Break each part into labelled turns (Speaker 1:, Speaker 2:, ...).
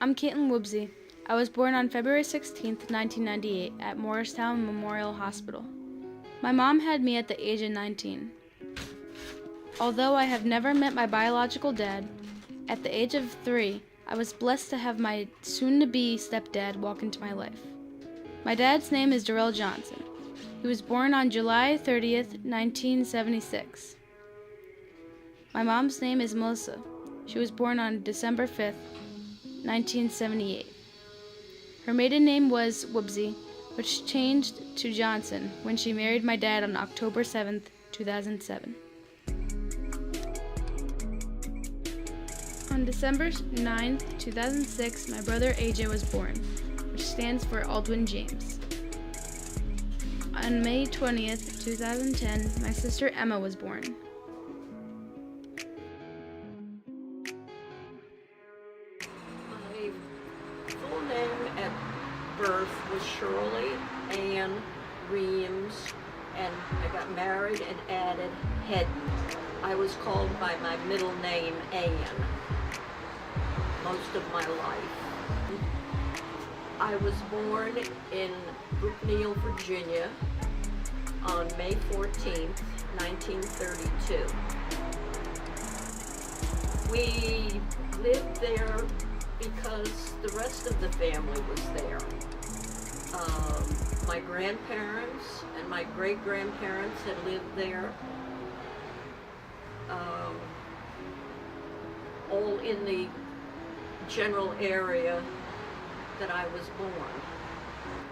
Speaker 1: I'm Katelyn Woobsey. I was born on February 16, 1998 at Morristown Memorial Hospital. My mom had me at the age of 19. Although I have never met my biological dad, at the age of 3, I was blessed to have my soon-to-be stepdad walk into my life. My dad's name is Darrell Johnson. He was born on July 30th, 1976. My mom's name is Melissa. She was born on December 5th, 1978. Her maiden name was Woobsey, which changed to Johnson when she married my dad on October 7th, 2007. On December 9th, 2006, my brother AJ was born, which stands for Aldwin James. On May 20th, 2010, my sister Emma was born.
Speaker 2: My full name at birth was Shirley Ann Reams, and I got married and added Hedden. I was called by my middle name, Ann, most of my life. I was born in Brookneal, Virginia on May 14th, 1932. We lived there because the rest of the family was there. My grandparents and my great-grandparents had lived there, all in the general area that I was born.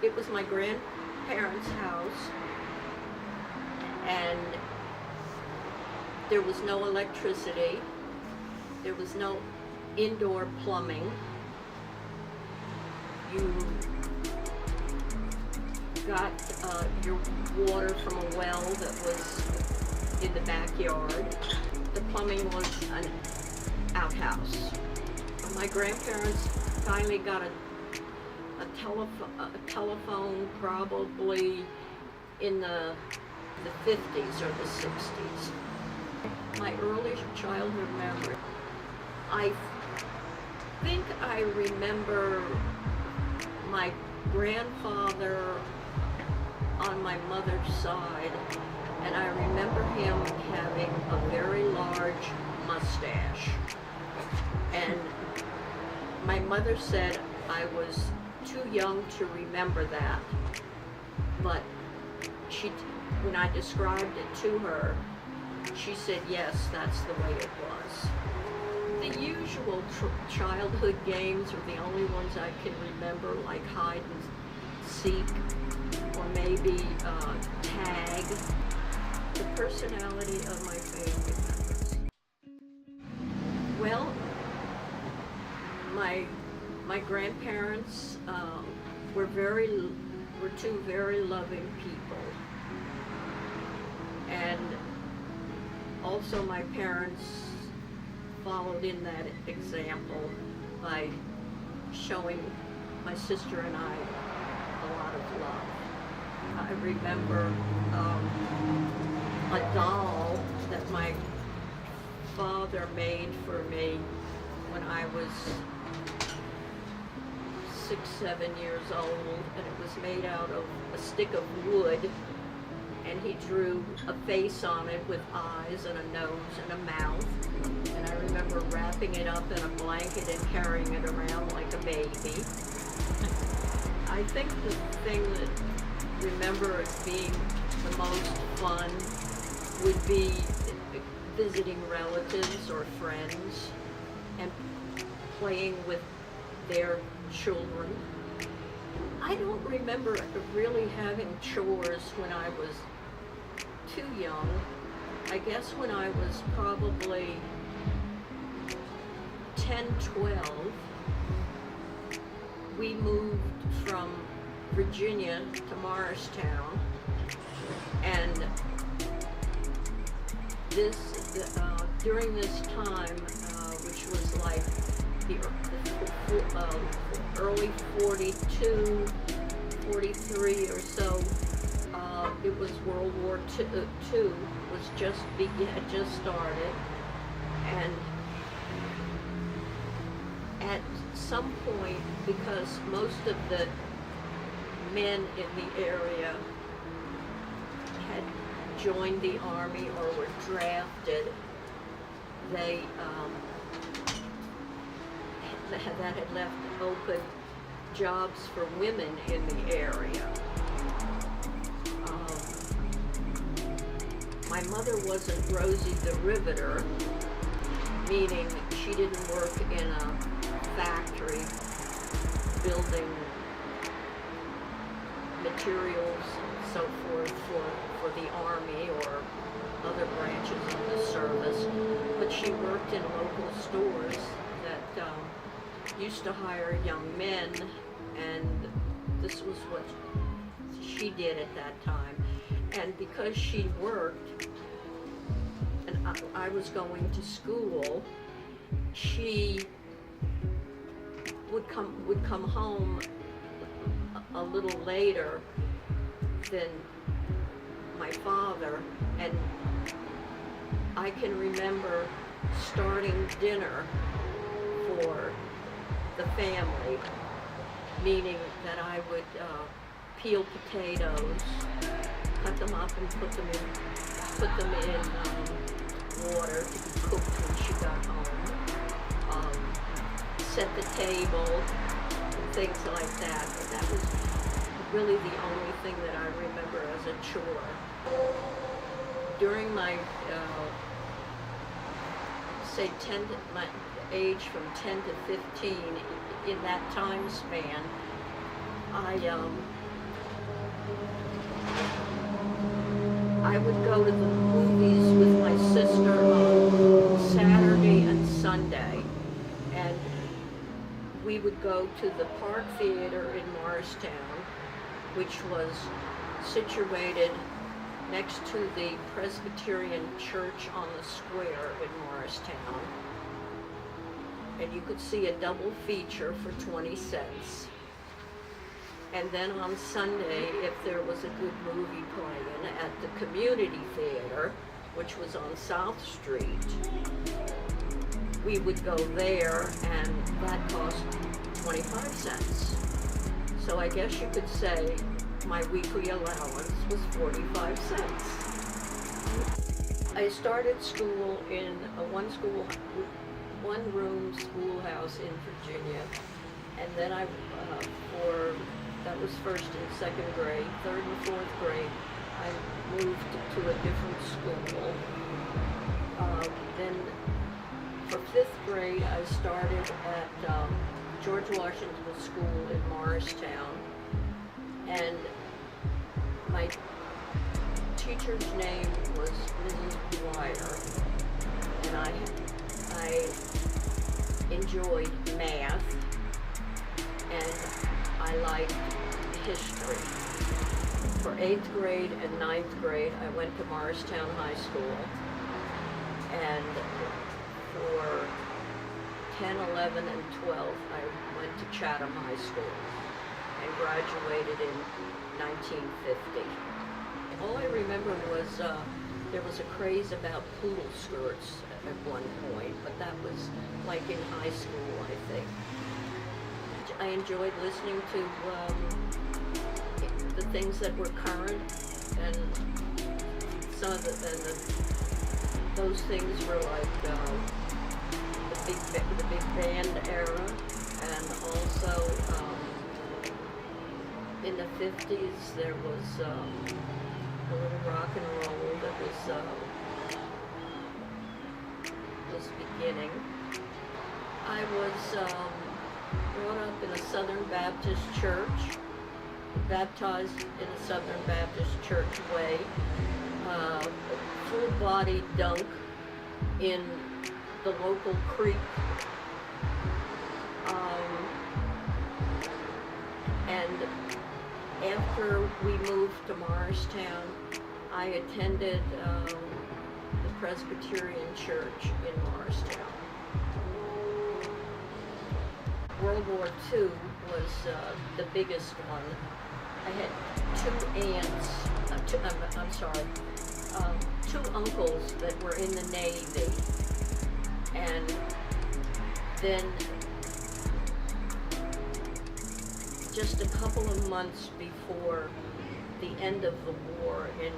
Speaker 2: It was my grandparents' house, and there was no electricity, there was no indoor plumbing. You got your water from a well that was in the backyard. The plumbing was an outhouse. My grandparents finally got a telephone probably in the 50s or the 60s. My early childhood memory, I think I remember my grandfather on my mother's side, and I remember him having a very large mustache. And my mother said I was too young to remember that, but when I described it to her, she said, yes, that's the way it was. The usual childhood games are the only ones I can remember, like hide and seek, or maybe tag. The personality of my family members. Well, my grandparents were two very loving people, and also my parents followed in that example by showing my sister and I a lot of love. I remember a doll that my father made for me when I was 6, 7 years old, and it was made out of a stick of wood, and he drew a face on it with eyes and a nose and a mouth. And I remember wrapping it up in a blanket and carrying it around like a baby. I think the thing that I remember as being the most fun would be visiting relatives or friends and playing with their children. I don't remember really having chores when I was too young. I guess when I was probably 10, 12, we moved from Virginia to Morristown, and during this time, which was like the early 42, 43 or so, it was World War II had just started, and at some point, because most of the men in the area had joined the Army or were drafted, that had left open jobs for women in the area. My mother wasn't Rosie the Riveter, meaning she didn't work in a factory building materials and so forth for the Army or other branches of the service, but she worked in local stores that used to hire young men, and this was what she did at that time. And because she worked and I was going to school, she would come home a little later than my father, and I can remember starting dinner for the family, meaning that I would peel potatoes, cut them up and put them in water to be cooked when she got home, set the table, and things like that. But that was really the only thing that I remember as a chore. During my, say, my age from 10 to 15, in that time span, I would go to the movies with my sister on Saturday and Sunday, and we would go to the Park Theater in Morristown, which was situated next to the Presbyterian Church on the square in Morristown, and you could see a double feature for 20 cents. And then on Sunday, if there was a good movie playing at the community theater, which was on South Street, we would go there, and that cost 25 cents. So I guess you could say my weekly allowance was 45 cents. I started school in a one-room schoolhouse in Virginia, and then that was first and second grade. Third and fourth grade, I moved to a different school. Then for fifth grade, I started at George Washington School in Morristown, and my teacher's name was Mrs. Dwyer, and I enjoyed math, and I liked history. For 8th grade and 9th grade, I went to Morristown High School, and for 10, 11, and 12, I went to Chatham High School and graduated in 1950. All I remember was there was a craze about poodle skirts at one point, but that was like in high school, I think. I enjoyed listening to the things that were current, and some of those things were like the big band era, and also in the 50s there was a little rock and roll that was beginning. I was brought up in a Southern Baptist church, baptized in a Southern Baptist church way, full body dunk in the local creek, and after we moved to Morristown, I attended the Presbyterian Church in Morristown. World War II was the biggest one. I had two aunts, two uncles that were in the Navy, and then just a couple of months before the end of the war in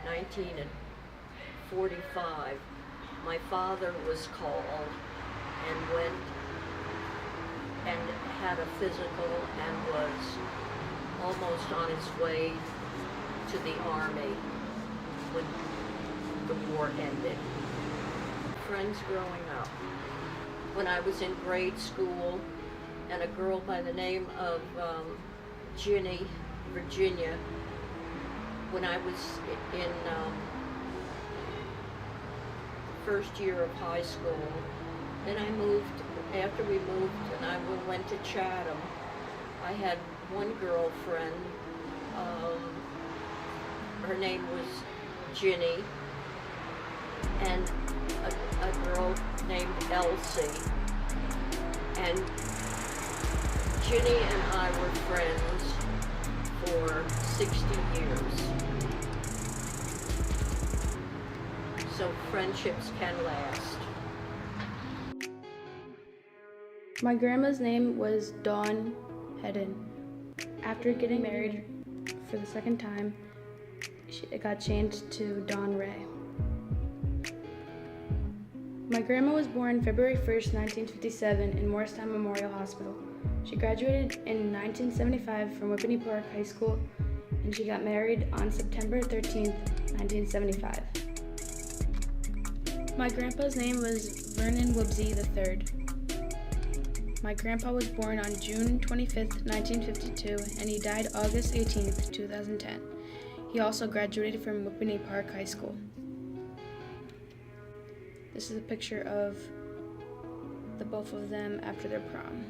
Speaker 2: 1945, my father was called and went and had a physical and was almost on his way to the army when the war ended. Friends growing up. When I was in grade school, and a girl by the name of Ginny, Virginia, when I was in first year of high school. Then I moved, after we moved and I went to Chatham, I had one girlfriend, her name was Ginny, and a girl named Elsie. And Ginny and I were friends for 60 years. So friendships can last.
Speaker 1: My grandma's name was Dawn Hedden. After getting married for the second time, it got changed to Dawn Ray. My grandma was born February 1st, 1957 in Morristown Memorial Hospital. She graduated in 1975 from Whippany Park High School, and she got married on September 13th, 1975. My grandpa's name was Vernon Wibsey III. My grandpa was born on June 25th, 1952, and he died August 18th, 2010. He also graduated from Whippany Park High School. This is a picture of the both of them after their prom.